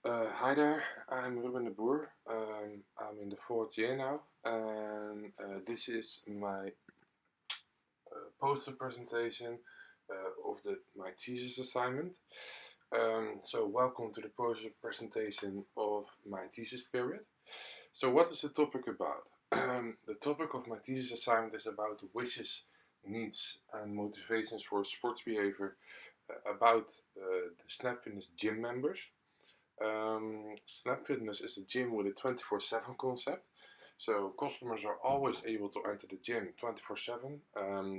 Hi there, I'm Ruben de Boer. I'm in the fourth year now, and this is my poster presentation of my thesis assignment. So, welcome to the poster presentation of my thesis period. So, what is the topic about? The topic of my thesis assignment is about the wishes, needs, and motivations for sports behavior about the Snap Fitness gym members. Snap Fitness is a gym with a 24/7 concept. So customers are always able to enter the gym 24/7.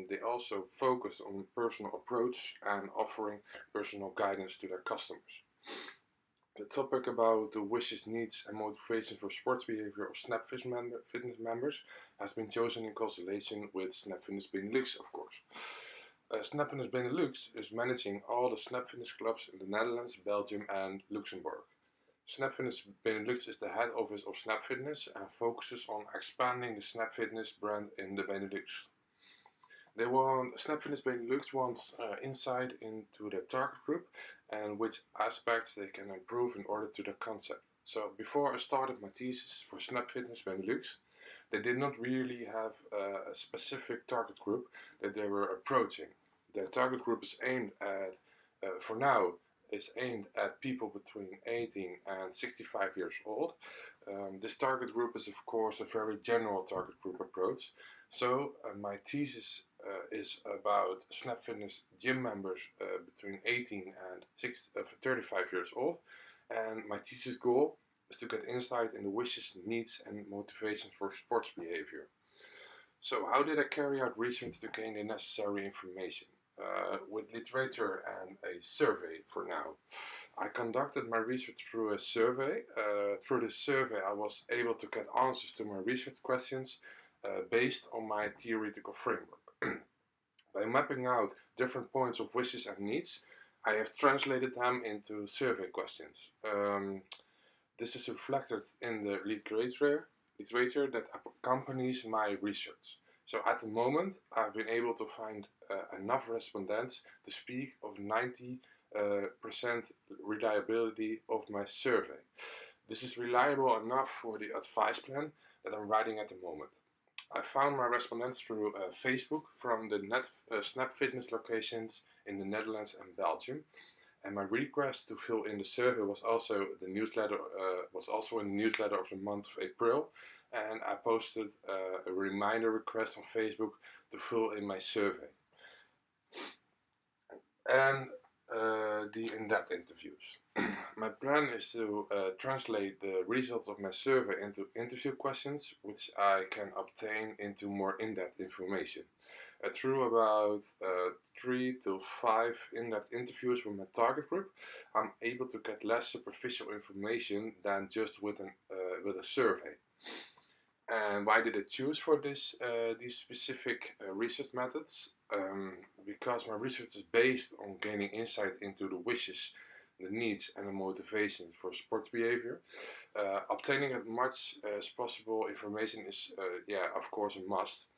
They also focus on personal approach and offering personal guidance to their customers. The topic about the wishes, needs, and motivation for sports behavior of Snap Fitness members has been chosen in constellation with Snap Fitness Benelux, of course. Snap Fitness Benelux is managing all the Snap Fitness clubs in the Netherlands, Belgium, and Luxembourg. Snap Fitness Benelux is the head office of Snap Fitness and focuses on expanding the Snap Fitness brand in the Benelux. Snap Fitness Benelux wants insight into their target group and which aspects they can improve in order to their concept. So before I started my thesis for Snap Fitness Benelux, they did not really have a specific target group that they were approaching. Their target group is aimed at, for now, is aimed at people between 18 and 65 years old. This target group is, of course, a very general target group approach. So, my thesis is about Snap Fitness gym members between 18 and 35 years old. And my thesis goal is to get insight in the wishes, needs, and motivations for sports behavior. So, how did I carry out research to gain the necessary information? With literature and a survey for now. I conducted my research through a survey. Through this survey, I was able to get answers to my research questions based on my theoretical framework. By mapping out different points of wishes and needs, I have translated them into survey questions. This is reflected in the literature that accompanies my research. So at the moment, I've been able to find enough respondents to speak of 90% reliability of my survey. This is reliable enough for the advice plan that I'm writing at the moment. I found my respondents through Facebook from the Snap Fitness locations in the Netherlands and Belgium. And my request to fill in the survey was also in the newsletter of the month of April, and I posted a reminder request on Facebook to fill in my survey. And the in-depth interviews. My plan is to translate the results of my survey into interview questions, which I can obtain into more in-depth information. Through about 3 to 5 in-depth interviews with my target group, I'm able to get less superficial information than just with a survey. And why did I choose for these specific research methods? Because my research is based on gaining insight into the wishes, the needs, and the motivation for sports behavior. Obtaining as much as possible information is, of course, a must.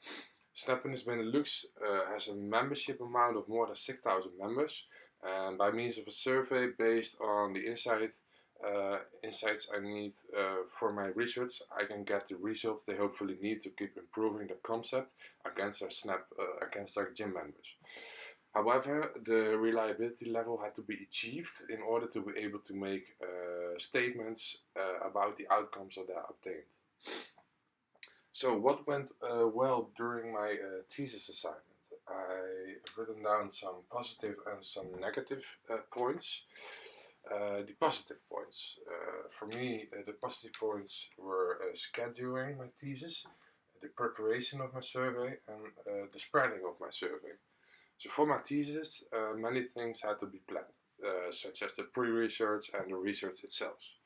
Snap Fitness Benelux has a membership amount of more than 6,000 members, and by means of a survey based on the insights I need for my research, I can get the results they hopefully need to keep improving the concept against our gym members. However, the reliability level had to be achieved in order to be able to make statements about the outcomes that are obtained. So, what went well during my thesis assignment? I've written down some positive and some negative points. The positive points. For me, the positive points were scheduling my thesis, the preparation of my survey, and the spreading of my survey. So for my thesis, many things had to be planned, such as the pre-research and the research itself.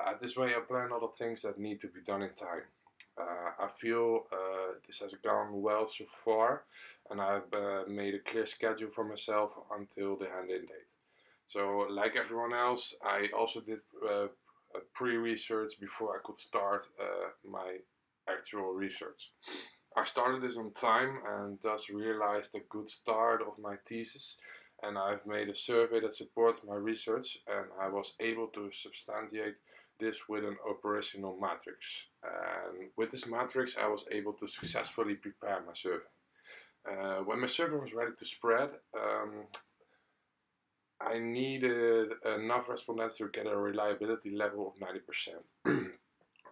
At this way, I plan other things that need to be done in time. I feel this has gone well so far, and I've made a clear schedule for myself until the hand-in date. So, like everyone else, I also did a pre-research before I could start my actual research. I started this on time and thus realized a good start of my thesis. and I've made a survey that supports my research, and I was able to substantiate this with an operational matrix. And with this matrix, I was able to successfully prepare my survey. When my survey was ready to spread, I needed enough respondents to get a reliability level of 90%.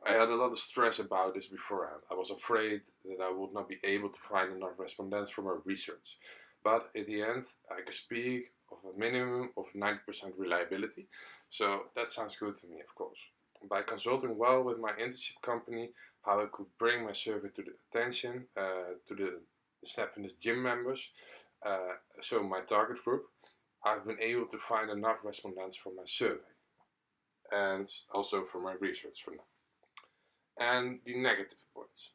I had a lot of stress about this beforehand. I was afraid that I would not be able to find enough respondents for my research. But at the end, I could speak of a minimum of 90% reliability. So that sounds good to me, of course. By consulting well with my internship company, how I could bring my survey to the attention to the SnapFitness gym members, so my target group, I've been able to find enough respondents for my survey and also for my research for now. And the negative points.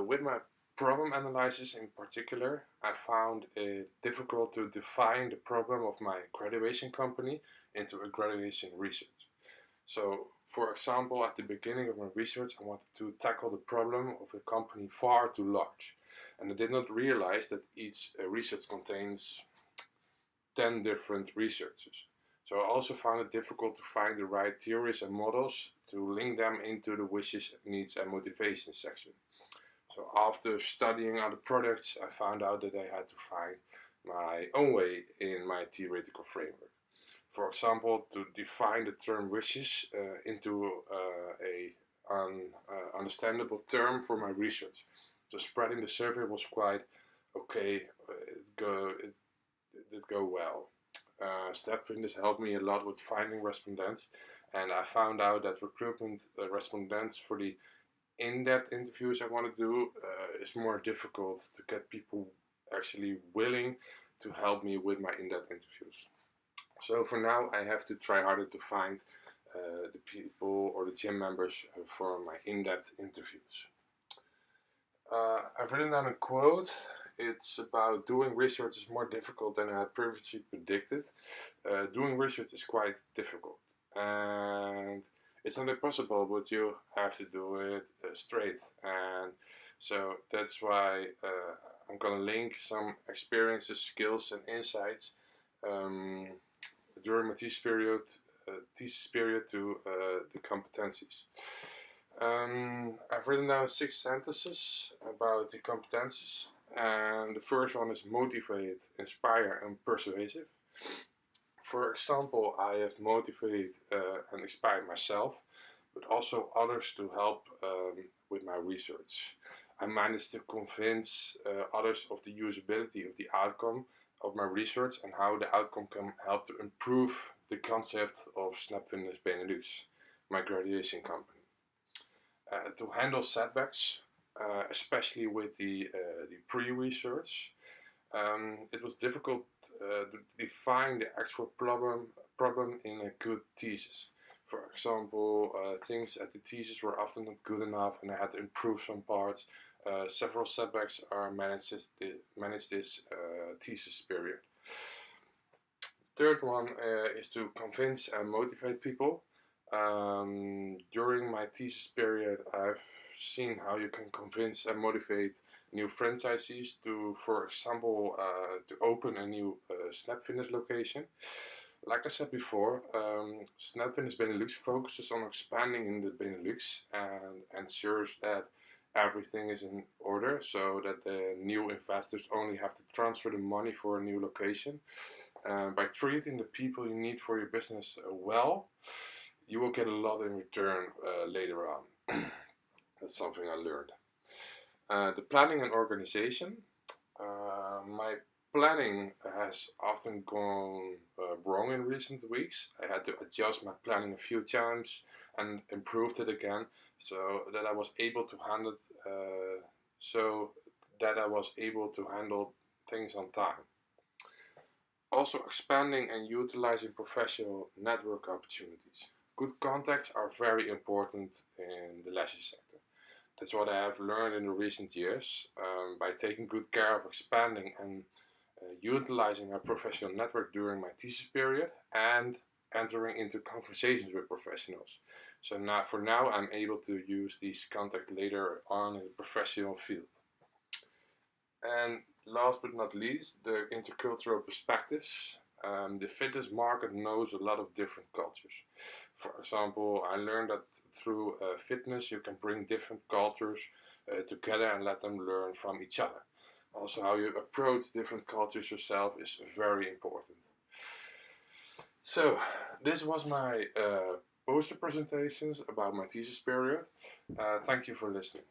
With my problem analysis in particular, I found it difficult to define the problem of my graduation company into a graduation research. So, for example, at the beginning of my research, I wanted to tackle the problem of a company far too large. And I did not realize that each research contains 10 different researchers. So I also found it difficult to find the right theories and models to link them into the wishes, needs and motivation section. So after studying other products, I found out that I had to find my own way in my theoretical framework. For example, to define the term wishes into an understandable term for my research. So spreading the survey was quite okay. It did go well. SnapFitness helped me a lot with finding respondents, and I found out that recruitment respondents for the in-depth interviews I want to do is more difficult to get people actually willing to help me with my in-depth interviews. So for now, I have to try harder to find the people or the gym members for my in-depth interviews. I've written down a quote. It's about doing research is more difficult than I had previously predicted. Doing research is quite difficult, and it's not impossible, but you have to do it straight. And so that's why I'm gonna link some experiences, skills, and insights during my thesis period to the competencies. I've written down 6 sentences about the competencies, and the first one is motivate, inspire, and persuasive. For example, I have motivated and inspired myself, but also others to help with my research. I managed to convince others of the usability of the outcome of my research and how the outcome can help to improve the concept of SnapFitness Benelux, my graduation company. To handle setbacks, especially with the pre-research, it was difficult to define the actual problem in a good thesis. For example, things at the thesis were often not good enough, and I had to improve some parts. Several setbacks are managed this thesis period. Third one is to convince and motivate people. During my thesis period, I've seen how you can convince and motivate new franchisees to, for example, to open a new SnapFitness location. Like I said before, SnapFitness Benelux focuses on expanding in the Benelux and ensures that everything is in order, so that the new investors only have to transfer the money for a new location. By treating the people you need for your business well, you will get a lot in return later on. That's something I learned. The planning and organization. My planning has often gone wrong in recent weeks. I had to adjust my planning a few times and improved it again, so that I was able to handle things on time. Also, expanding and utilizing professional network opportunities. Good contacts are very important in the leisure sector. That's what I have learned in the recent years. By taking good care of expanding and utilizing my professional network during my thesis period and entering into conversations with professionals. So for now, I'm able to use these contacts later on in the professional field. And last but not least, the intercultural perspectives. The fitness market knows a lot of different cultures. For example, I learned that through fitness you can bring different cultures together and let them learn from each other. Also, how you approach different cultures yourself is very important. So, this was my poster presentations about my thesis period. Thank you for listening.